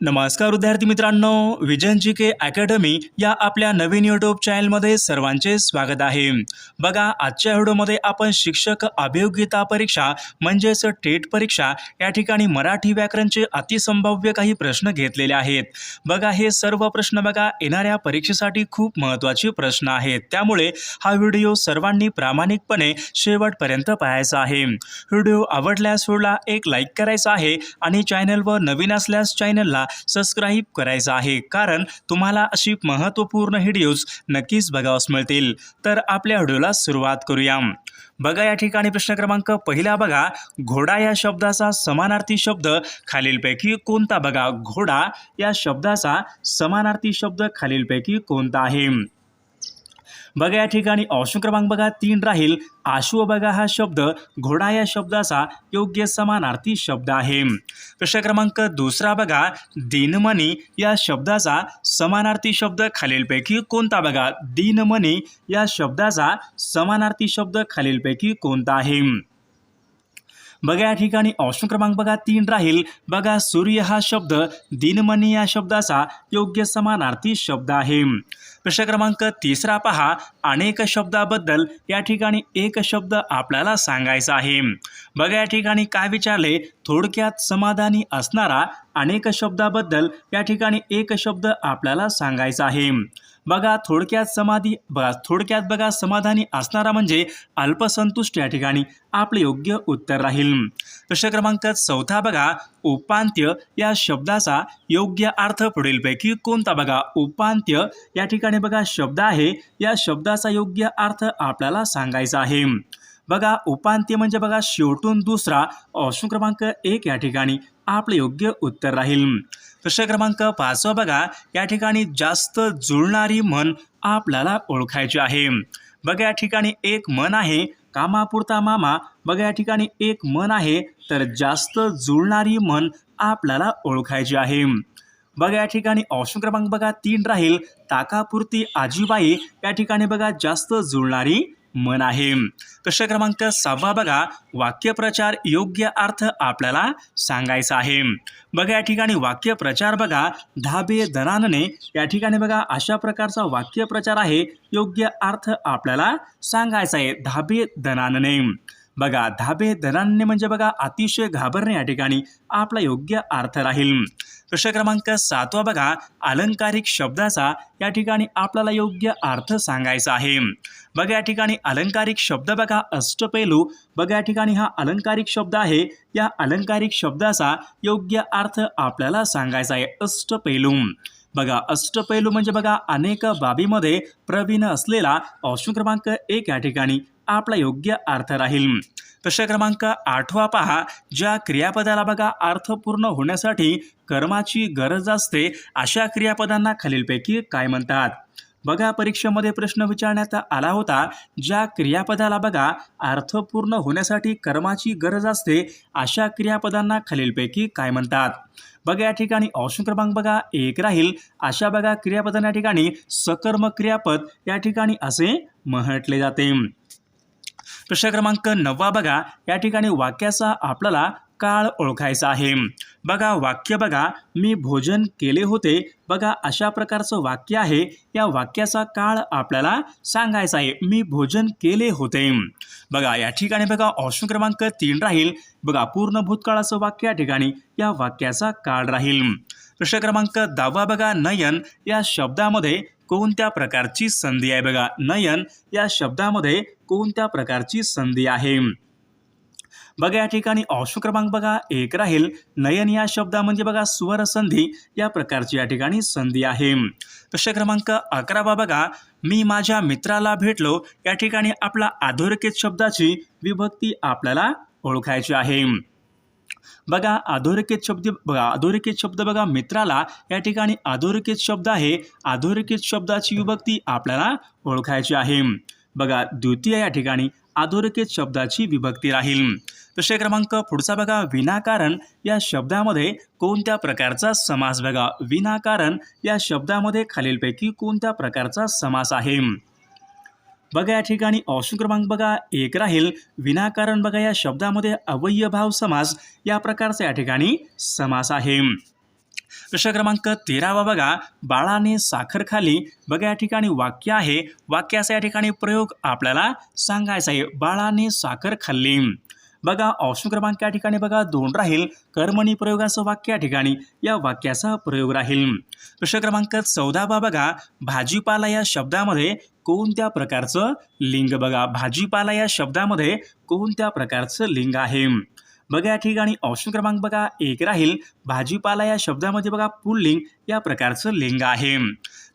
नमस्कार विद्यार्थी मित्रांनो, विजन जी के अकॅडमी या आपल्या नवीन यूट्यूब चॅनलमध्ये सर्वांचे स्वागत आहे। बघा, आजच्या व्हिडिओमध्ये आपण शिक्षक अभियोग्यता परीक्षा म्हणजेच टेट परीक्षा या ठिकाणी मराठी व्याकरणचे अतिसंभाव्य काही प्रश्न घेतलेले आहेत। बघा, हे सर्व प्रश्न बघा येणाऱ्या परीक्षेसाठी खूप महत्त्वाचे प्रश्न आहेत, त्यामुळे हा व्हिडिओ सर्वांनी प्रामाणिकपणे शेवटपर्यंत पाहायचा आहे। व्हिडिओ आवडल्यास व्हिडिओला एक लाईक करायचा आहे आणि चॅनलवर नवीन असल्यास चॅनलला सबस्क्राइब करायचं आहे, कारण तुम्हाला अशी महत्त्वपूर्ण व्हिडिओज नक्कीच बघावयास मिळतील। तर आपल्या व्हिडिओला सुरुवात करूया। बघा, या ठिकाणी प्रश्न क्रमांक पहिला बघा, घोडा या शब्दाचा समानार्थी शब्द खालीलपैकी कोणता? बघा, घोडा या शब्दाचा समानार्थी शब्द खालीलपैकी कोणता आहे? बघा, या ठिकाणी ऑप्शन क्रमांक बघा 3 राहील आशु। बघा, हा शब्द घोडा या शब्दाचा योग्य समानार्थी शब्द आहे। प्रश्न क्रमांक दुसरा बघा, दिनमणी या शब्दाचा समानार्थी शब्द खालीलपैकी कोणता? बघा, दिनमणी या शब्दाचा समानार्थी शब्द खालीलपैकी कोणता आहे? बघा, या ठिकाणी ऑप्शन क्रमांक बघा 3 राहील। बघा, सूर्य हा शब्द दिनमणी या शब्दाचा योग्य समानार्थी शब्द आहे। प्रश्न क्रमांक तिसरा पहा, अनेक शब्दाबद्दल या ठिकाणी एक शब्द आपल्याला सांगायचा आहे। बघा, या ठिकाणी काय विचारले, थोडक्यात समाधानी असणारा अनेक शब्दाबद्दल या ठिकाणी एक शब्द आपल्याला सांगायचा आहे। बघा, थोडक्यात बघा समाधानी असणारा म्हणजे अल्पसंतुष्ट या ठिकाणी आपले योग्य उत्तर राहील। प्रश्न क्रमांक चौथा बघा, उपांत्य या शब्दाचा योग्य अर्थ पुढीलपैकी कोणता? बघा, उपांत्य या ठिकाणी बघा शब्द आहे, या शब्दाचा योग्य अर्थ आपल्याला सांगायचा आहे। बघा, उपांत्य म्हणजे बघा शेवटून दुसरा, ऑप्शन क्रमांक 1 या ठिकाणी आपले योग्य उत्तर राहील। प्रश्न क्रमांक 5 बघा, या ठिकाणी जास्त जुळणारी म्हण आपल्याला ओळखायची आहे। बघा, या ठिकाणी एक म्हण आहे, कामापुरता मामा। बघा, या ठिकाणी एक म्हण आहे, तर जास्त जुळणारी म्हण आपल्याला ओळखायची आहे। बघा, या ठिकाणी ऑप्शन क्रमांक बघा 3 राहील, ताकापुरती आजीबाई या ठिकाणी बघा जास्त जुळणारी म्हण आहे। प्रश्न क्रमांक 6 बघा, वाक्यप्रचार योग्य अर्थ आपल्याला सांगायचा आहे। बघा, या ठिकाणी वाक्यप्रचार बघा धाबे दणानने या ठिकाणी बघा अशा प्रकारचा वाक्यप्रचार आहे, योग्य अर्थ आपल्याला सांगायचा आहे, धाबे दणानने। बघा, धाबे दणानने म्हणजे बघा अतिशय घाबरणे या ठिकाणी आपला योग्य अर्थ राहील। प्रश्न क्रमांक 7 बघा, अलंकारिक शब्दाचा या ठिकाणी आपल्याला योग्य अर्थ सांगायचा आहे। बघा, या ठिकाणी अलंकारिक शब्द बघा अष्टपैलू। बघा, या ठिकाणी हा अलंकारिक शब्द आहे, या अलंकारिक शब्दाचा योग्य अर्थ आपल्याला सांगायचा आहे, अष्टपैलू। बघा, अष्टपैलू म्हणजे बघा अनेक बाबीमध्ये प्रवीण असलेला, ऑप्शन क्रमांक 1 या ठिकाणी आपला योग्य अर्थ राहील। प्रश्न क्रमांक 8 पहा, ज्या क्रियापदाला बघा अर्थपूर्ण होण्यासाठी कर्माची गरज असते अशा क्रियापदांना खालीलपैकी काय म्हणतात? बघा, परीक्षेमध्ये प्रश्न विचारण्यात आला होता, ज्या क्रियापदाला बघा अर्थपूर्ण होण्यासाठी कर्माची गरज असते अशा क्रियापदांना खालीलपैकी काय म्हणतात? बघा, या ठिकाणी ऑप्शन क्रमांक बघा 1 राहील, अशा बघा क्रियापदांना या ठिकाणी सकर्म क्रियापद या ठिकाणी असे म्हटले जाते। प्रश्न क्रमांक 9 बघा, या ठिकाणी वाक्याचा आपल्याला काळ ओळखायचा आहे। बघा, वाक्य बघा मी भोजन केले होते। बघा, अशा प्रकारचं वाक्य आहे, या वाक्याचा काळ आपल्याला सांगायचा आहे, मी भोजन केले होते। बघा, या ठिकाणी बघा ऑप्शन क्रमांक 3 राहील, बघा पूर्ण भूतकाळाचं वाक्य या ठिकाणी या वाक्याचा काळ राहील। प्रश्न क्रमांक 10 बघा, नयन या शब्दामध्ये कोणत्या प्रकारची संधी आहे? बघा, नयन या शब्दामध्ये कोणत्या प्रकारची संधी आहे? बघा, या ठिकाणी ऑप्शन क्रमांक बघा 1 राहील, नयन या शब्दा म्हणजे बघा स्वर संधी या प्रकारची या ठिकाणी संधी आहे। प्रश्न क्रमांक 11 बघा, मी माझ्या मित्राला भेटलो या ठिकाणी आपला अधोरेखित शब्दाची विभक्ती आपल्याला ओळखायची आहे। बघा, अधोरेखित शब्द बघा मित्राला या ठिकाणी अधोरेखित शब्द आहे, अधोरेखित शब्दाची विभक्ती आपल्याला ओळखायची आहे। बघा, द्वितीय या ठिकाणी अधोरेखित शब्दाची विभक्ती राहील। प्रश्न क्रमांक पुढचा बघा, विनाकारण या शब्दामध्ये कोणत्या प्रकारचा समास? बघा, विनाकारण या शब्दामध्ये खालीलपैकी कोणत्या प्रकारचा समास आहे? बघा, या ठिकाणी ऑप्शन क्रमांक बघा 1 राहील, विनाकारण बघा या शब्दामध्ये अव्ययभाव समास या प्रकारचा या ठिकाणी समास आहे। प्रश्न क्रमांक 13 बघा, बाळाने साखर खाल्ली. बघा या ठिकाणी वाक्य आहे, वाक्याचा या ठिकाणी प्रयोग आपल्याला सांगायचा आहे. बाळाने साखर खाल्ली. बघा ऑप्शन क्रमांक या ठिकाणी बघा 2 राहील. कर्मणी प्रयोगाचं वाक्य या ठिकाणी या वाक्याचा प्रयोग राहील. प्रश्न क्रमांक 14 बघा, भाजीपाला या शब्दामध्ये कोणत्या प्रकारचं लिंग. बघा भाजीपाला या शब्दामध्ये कोणत्या प्रकारचं लिंग आहे. बघा या ठिकाणी ऑप्शन क्रमांक बघा 1 राहील. भाजीपाला या शब्दामध्ये बघा पुल्लिंग या प्रकारचं लिंग आहे.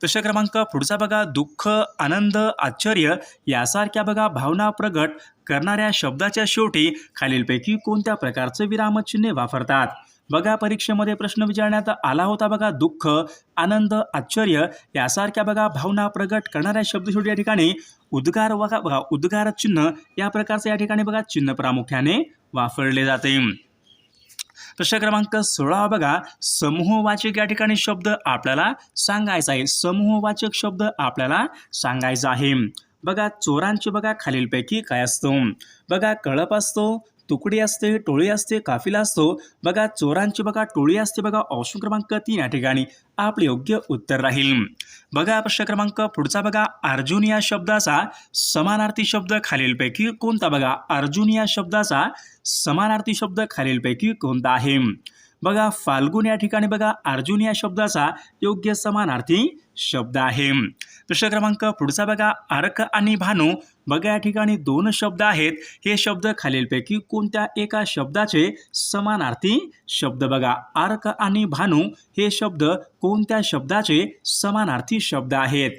प्रश्न क्रमांक पुढचा बघा, दुःख, आनंद, आश्चर्य यासारख्या बघा भावना प्रगट करणाऱ्या शब्दाच्या शेवटी खालीलपैकी कोणत्या प्रकारचं विरामचिन्ह वापरतात. बघा परीक्षेमध्ये प्रश्न विचारण्यात आला होता. बघा दुःख, आनंद, आश्चर्य यासारख्या बघा भावना प्रगट करणाऱ्या शब्द शेवटी या ठिकाणी उद्गार बघा उद्गार चिन्ह या प्रकारचं या ठिकाणी बघा चिन्ह प्रामुख्याने वापरले जाते. प्रश्न क्रमांक 16 बघा, समूहवाचक या ठिकाणी शब्द आपल्याला सांगायचा आहे. समूहवाचक शब्द आपल्याला सांगायचा आहे. बघा चोरांचे बघा खालीलपैकी काय असतो. बघा कळप असतो, तुकडी असते, टोळी असते, काफिला असतो. बघा चोरांची बघा टोळी असते. बघा ऑप्शन क्रमांक 3 या ठिकाणी आपले योग्य उत्तर राहील. बघा प्रश्न क्रमांक पुढचा बघा, अर्जुन या शब्दाचा समानार्थी शब्द खालीलपैकी कोणता. बघा अर्जुन या शब्दाचा समानार्थी शब्द खालीलपैकी कोणता आहे. बघा फाल्गुन या ठिकाणी बघा अर्जुन या शब्दाचा योग्य समानार्थी शब्द आहे. प्रश्न क्रमांक पुढचा बघा, अर्क आणि भानू. बघा या ठिकाणी 2 शब्द आहेत. हे शब्द खालीलपैकी कोणत्या एका शब्दाचे समानार्थी शब्द. बघा अर्क आणि भानू हे शब्द कोणत्या शब्दाचे समानार्थी शब्द आहेत.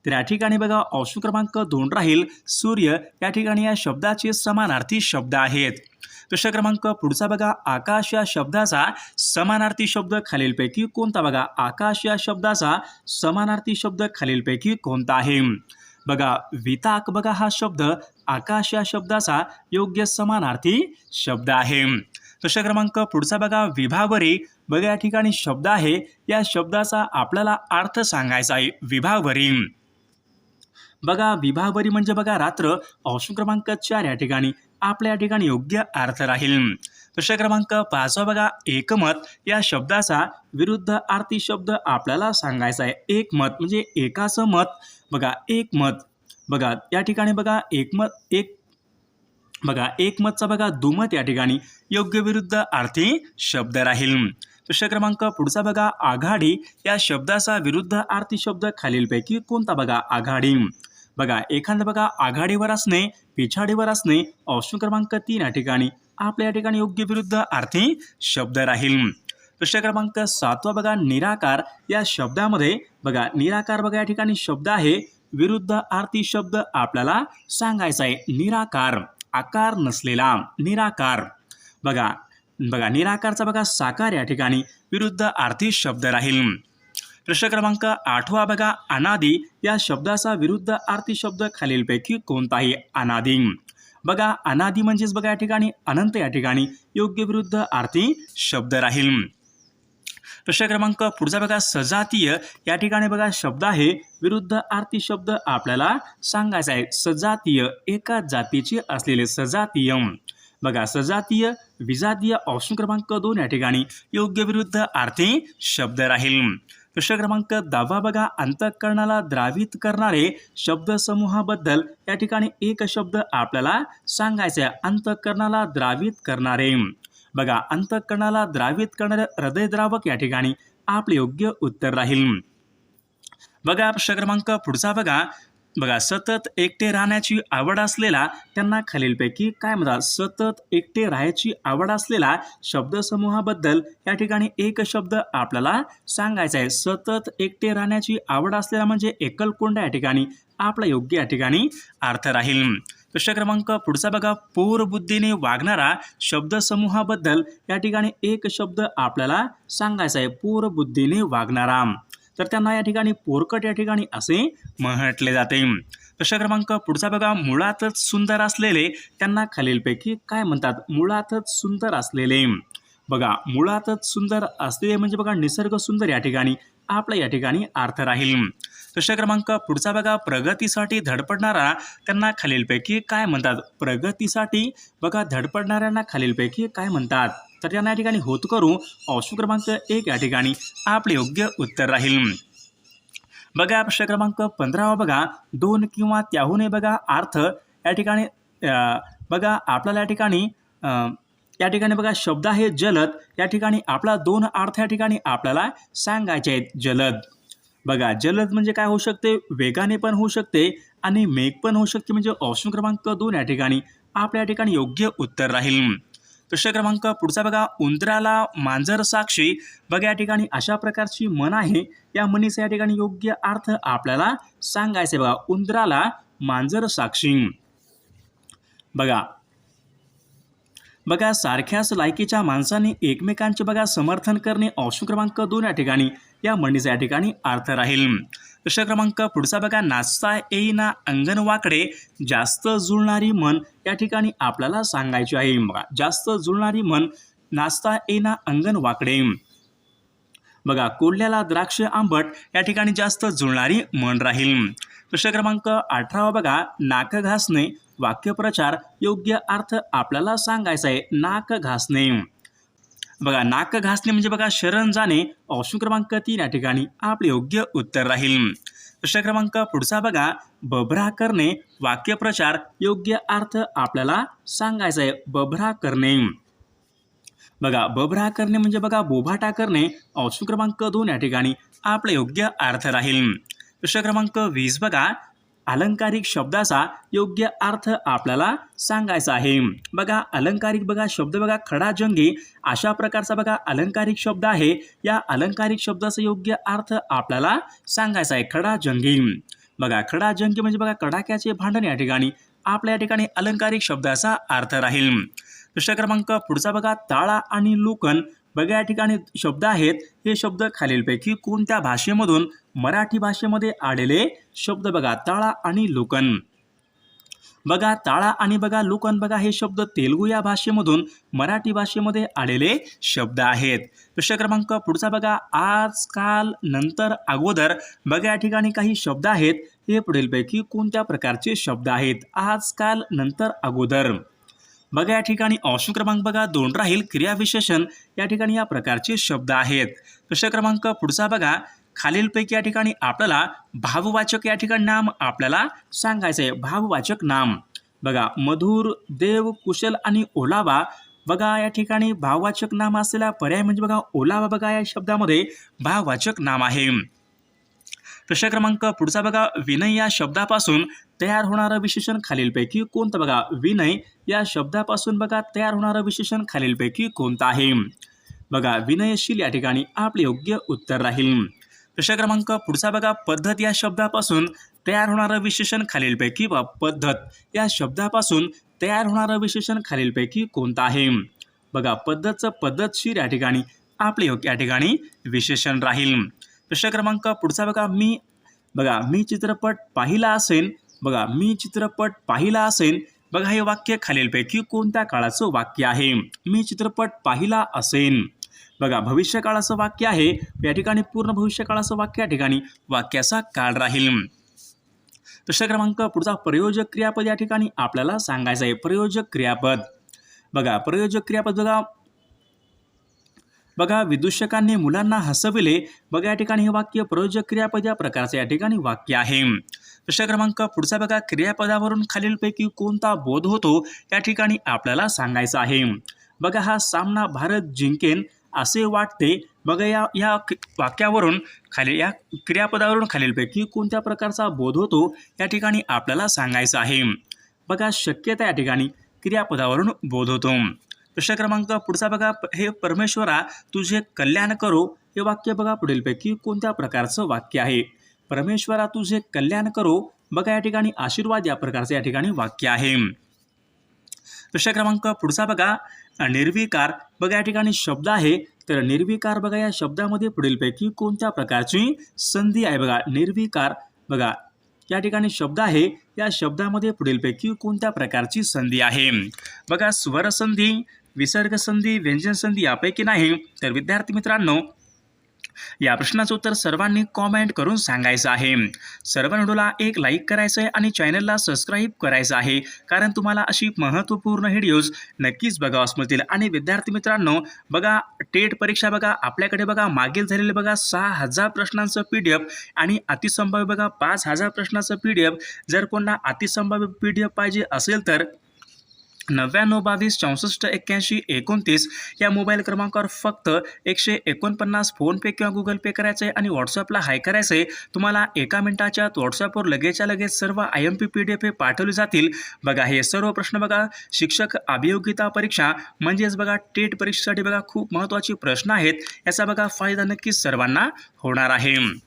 तर या ठिकाणी बघा ऑप्शन क्रमांक 2 राहील. सूर्य या ठिकाणी या शब्दाचे समानार्थी शब्द आहेत. प्रश्न क्रमांक पुढचा बघा, आकाश या शब्दाचा समानार्थी शब्द खालीलपैकी कोणता. बघा आकाश या शब्दाचा समानार्थी शब्द खालीलपैकी कोणता आहे. बघा विताक बघा हा शब्द आकाश या शब्दाचा योग्य समानार्थी शब्द आहे. प्रश्न क्रमांक पुढचा बघा, विभावरी. बघा या ठिकाणी शब्द आहे. या शब्दाचा आपल्याला अर्थ सांगायचा आहे. विभावरी. बघा विभावरी म्हणजे बघा रात्र. ऑप्शन क्रमांक 4 या ठिकाणी आपल्या या ठिकाणी योग्य अर्थ राहील. प्रश्न क्रमांक 5 बघा, एकमत या शब्दाचा विरुद्धार्थी शब्द आपल्याला सांगायचा आहे. एकमत म्हणजे एकाचं मत. बघा एकमत. बघा या ठिकाणी बघा एकमतचा बघा दुमत या ठिकाणी योग्य विरुद्धार्थी शब्द राहील. प्रश्न क्रमांक पुढचा बघा, आघाडी या शब्दाचा विरुद्धार्थी शब्द खालीलपैकी कोणता. बघा आघाडी. बघा एखादं बघा आघाडीवर असणे, पिछाडीवर असणे. ऑप्शन क्रमांक 3 या ठिकाणी आपल्या या ठिकाणी योग्य विरुद्धार्थी शब्द राहील. प्रश्न क्रमांक 7 बघा, निराकार या शब्दामध्ये बघा निराकार बघा या ठिकाणी शब्द आहे. विरुद्धार्थी शब्द आपल्याला सांगायचा आहे. निराकार, आकार नसलेला. निराकार. बघा निराकारचा बघा साकार या ठिकाणी विरुद्धार्थी शब्द राहील. प्रश्न क्रमांक 8 बघा, अनादी या शब्दाचा विरुद्धार्थी शब्द खालीलपैकी कोणताही. अनादी. बघा अनादी म्हणजेच बघा या ठिकाणी अनंत या ठिकाणी योग्य विरुद्धार्थी शब्द राहील. प्रश्न क्रमांक पुढचा बघा, सजातीय या ठिकाणी बघा शब्द आहे. विरुद्धार्थी शब्द आपल्याला सांगायचा आहे. सजातीय, एकाच जातीचे असलेले. सजातीय. बघा सजातीय, विजातीय. ऑप्शन क्रमांक 2 या ठिकाणी योग्य विरुद्धार्थी शब्द राहील. प्रश्न क्रमांक 10 बघा, अंतःकरणाला द्रावित करणारे शब्दसमूहाबद्दल या ठिकाणी एक शब्द आपल्याला सांगायचा आहे. अंतःकरणाला द्रावित करणारे. बघा अंतःकरणाला द्रावित करणारे हृदयद्रावक या ठिकाणी आपले योग्य उत्तर राहील. बघा प्रश्न क्रमांक पुढचा बघा सतत एकटे राहण्याची आवड असलेला त्यांना खालीलपैकी काय म्हणतात. सतत एकटे राहायची आवड असलेला शब्दसमूहाबद्दल या ठिकाणी एक शब्द आपल्याला सांगायचा आहे. सतत एकटे राहण्याची आवड असलेला म्हणजे एकलकोंडा या ठिकाणी आपला योग्य या ठिकाणी अर्थ राहील. प्रश्न क्रमांक पुढचा बघा, पोरबुद्धीने वागणारा शब्दसमूहाबद्दल या ठिकाणी एक शब्द आपल्याला सांगायचा आहे. पोरबुद्धीने वागणारा. तर त्यांना या ठिकाणी पोरकट या ठिकाणी असे म्हटले जाते. प्रश्न क्रमांक पुढचा बघा, मुळातच सुंदर असलेले त्यांना खालीलपैकी काय म्हणतात. मुळातच सुंदर असलेले. बघा मुळातच सुंदर असलेले म्हणजे बघा निसर्ग सुंदर या ठिकाणी आपला या ठिकाणी अर्थ राहील. प्रश्न क्रमांक पुढचा बघा, प्रगतीसाठी धडपडणारा त्यांना खालीलपैकी काय म्हणतात. प्रगतीसाठी बघा धडपडणाऱ्यांना खालीलपैकी काय म्हणतात. तर त्यांना या ठिकाणी होतकरू ऑप्शन क्रमांक 1 या ठिकाणी आपले योग्य उत्तर राहील. बघा प्रश्न क्रमांक 15 बघा 2 किंवा त्याहूनही बघा अर्थ या ठिकाणी बघा आपल्याला या ठिकाणी बघा शब्द आहे जलद. या ठिकाणी आपला 2 अर्थ या ठिकाणी आपल्याला सांगायचे आहेत. जलद बघा जलद म्हणजे काय होऊ शकते, वेगाने पण होऊ शकते आणि मेघ पण होऊ शकते, म्हणजे ऑप्शन क्रमांक 2 या ठिकाणी आपल्या या ठिकाणी योग्य उत्तर राहील. प्रश्न क्रमांक पुढचा बघा उंदराला मांजर साक्षी. बघा या ठिकाणी अशा प्रकारची म्हण आहे. या म्हणीचा या ठिकाणी योग्य अर्थ आपल्याला सांगायचे. बघा उंदराला मांजर साक्षी. बघा सारख्याच लायकीच्या माणसांनी एकमेकांचे बघा समर्थन करणे ऑप्शन क्रमांक 2 या ठिकाणी या म्हणीचा या ठिकाणी अर्थ राहील. प्रश्न क्रमांक पुढचा बघा नाचता येईना अंगण वाकडे. जास्त जुळणारी म्हण या ठिकाणी आपल्याला सांगायची आहे. बघा जास्त जुळणारी म्हण नाचता येईना अंगण वाकडे. बघा कोल्ह्याला द्राक्ष आंबट या ठिकाणी जास्त जुळणारी म्हण राहील. प्रश्न क्रमांक 18 बघा नाक घासणे. वाक्यप्रचार योग्य अर्थ आपल्याला सांगायचा आहे. नाक घासणे. बघा नाक घासणे म्हणजे बघा शरण जाणे. ऑप्शन क्रमांक 3 या ठिकाणी आपले योग्य उत्तर राहील. प्रश्न क्रमांक पुढचा बघा बभरा करणे. वाक्यप्रचार योग्य अर्थ आपल्याला सांगायचा आहे. बभरा करणे. बघा बभरा करणे म्हणजे बघा बोभाटा करणे. ऑप्शन क्रमांक 2 या ठिकाणी आपले योग्य अर्थ राहील. प्रश्न क्रमांक 20 बघा अलंकारिक शब्दाचा योग्य अर्थ आपल्याला सांगायचा आहे. बघा अलंकारिक बघा शब्द बघा खडाजंगी अशा प्रकारचा बघा अलंकारिक शब्द आहे. या अलंकारिक शब्दाचा योग्य अर्थ आपल्याला सांगायचा आहे. खडाजंगी. बघा खडाजंगी म्हणजे बघा कडाक्याचे भांडण या ठिकाणी आपल्या या ठिकाणी अलंकारिक शब्दाचा अर्थ राहील. प्रश्न क्रमांक पुढचा बघा ताळा आणि लुकन. बघा या ठिकाणी शब्द आहेत. हे शब्द खालीलपैकी कोणत्या भाषेमधून मराठी भाषेमध्ये आलेले शब्द. बघा ताळा आणि लुकन. बघा ताळा आणि बघा लुकन बघा हे शब्द तेलुगू या भाषेमधून मराठी भाषेमध्ये आलेले शब्द आहेत. प्रश्न क्रमांक पुढचा बघा आज काल नंतर अगोदर. बघा या ठिकाणी काही शब्द आहेत. हे पुढीलपैकी कोणत्या प्रकारचे शब्द आहेत. आज काल नंतर अगोदर. बघा या ठिकाणी ऑप्शन क्रमांक बघा 2 राहील. क्रियाविशेषण या ठिकाणी या प्रकारचे शब्द आहेत. प्रश्न क्रमांक पुढचा बघा खालीलपैकी या ठिकाणी आपल्याला भाववाचक या ठिकाणी नाम आपल्याला सांगायचं आहे. भाववाचक नाम. बघा मधुर, देव, कुशल आणि ओलावा. बघा या ठिकाणी भाववाचक नाम असलेला पर्याय म्हणजे बघा ओलावा. बघा या शब्दामध्ये भाववाचक नाम आहे. प्रश्न क्रमांक पुढचा बघा विनय या शब्दापासून तयार होणारं विशेषण खालीलपैकी कोणतं. बघा विनय या शब्दापासून बघा तयार होणारं विशेषण खालीलपैकी कोणतं आहे. बघा विनयशील या ठिकाणी आपले योग्य उत्तर राहील. प्रश्न क्रमांक पुढचा बघा पद्धत या शब्दापासून तयार होणारं विशेषण खालीलपैकी पद्धत या शब्दापासून तयार होणारं विशेषण खालीलपैकी कोणतं आहे. बघा पद्धतचं पद्धतशीर या ठिकाणी आपले योग्य या ठिकाणी विशेषण राहील. प्रश्न क्रमांक पुढचा बघा मी चित्रपट पाहिला असेन. बघा मी चित्रपट पाहिला असेन. बघा हे वाक्य खालीलपैकी कोणत्या काळाचं वाक्य आहे. मी चित्रपट पाहिला असेन. बघा भविष्यकाळाचं वाक्य आहे. या ठिकाणी पूर्ण भविष्यकाळाचं वाक्य या ठिकाणी वाक्याचा काळ राहील. प्रश्न क्रमांक पुढचा प्रयोजक क्रियापद या ठिकाणी आपल्याला सांगायचं आहे. प्रयोजक क्रियापद. बघा प्रयोजक क्रियापद बघा विदूषकांनी मुलांना हसविले. बघा या ठिकाणी हे वाक्य प्रयोजक क्रियापद या प्रकारचे या ठिकाणी वाक्य आहे. प्रश्न क्रमांक पुढचा बघा क्रियापदावरून खालीलपैकी कोणता बोध होतो या ठिकाणी आपल्याला सांगायचं आहे. बघा हा सामना भारत जिंकेन असे वाटते. बघा या वाक्यावरून या क्रियापदावरून खालीलपैकी कोणत्या प्रकारचा बोध होतो या ठिकाणी आपल्याला सांगायचं आहे. बघा शक्यता या ठिकाणी क्रियापदावरून बोध होतो. प्रश्न क्रमांक पुढचा बघा हे परमेश्वरा तुझे कल्याण करो. हे वाक्य बघा पुढीलपैकी कोणत्या प्रकारचं वाक्य आहे. परमेश्वरा तुझे कल्याण करो. बघा या ठिकाणी आशीर्वाद या प्रकारचे या ठिकाणी वाक्य आहे. प्रश्न क्रमांक पुढचा बघा निर्विकार. बघा या ठिकाणी शब्द आहे. तर निर्विकार बघा या शब्दामध्ये पुढीलपैकी कोणत्या प्रकारची संधी आहे. बघा निर्विकार बघा या ठिकाणी शब्द आहे. या शब्दामध्ये पुढीलपैकी कोणत्या प्रकारची संधी आहे. बघा स्वरसंधी, विसर्ग संधी, व्यंजन संधी यापैकी नाही. तर विद्यार्थी मित्रांनो या प्रश्नाचं उत्तर सर्वांनी कॉमेंट करून सांगायचं आहे. सर्व व्हिडिओला एक लाईक करायचं आहे आणि चॅनलला सबस्क्राईब करायचं आहे, कारण तुम्हाला अशी महत्त्वपूर्ण व्हिडिओज नक्कीच बघावास मिळतील. आणि विद्यार्थी मित्रांनो, बघा टेट परीक्षा बघा आपल्याकडे बघा मागील झालेले बघा 6000 प्रश्नांचं PDF आणि अतिसंभाव्य बघा 5000 प्रश्नाचं PDF. जर कोणाला अतिसंभाव्य PDF पाहिजे असेल तर 9922648129 या मोबाईल क्रमांकावर फक्त 149 फोनपे किंवा गुगल पे करायचं आहे आणि व्हॉट्सअपला हाय करायचं आहे. तुम्हाला एका मिनिटाच्या आत व्हॉट्सअपवर लगेचच्या लगेच सर्व IMP PDF हे पाठवले जातील. बघा हे सर्व प्रश्न बघा शिक्षक अभियोग्यता परीक्षा म्हणजेच बघा टेट परीक्षेसाठी बघा खूप महत्त्वाचे प्रश्न आहेत. याचा बघा फायदा नक्कीच सर्वांना होणार आहे.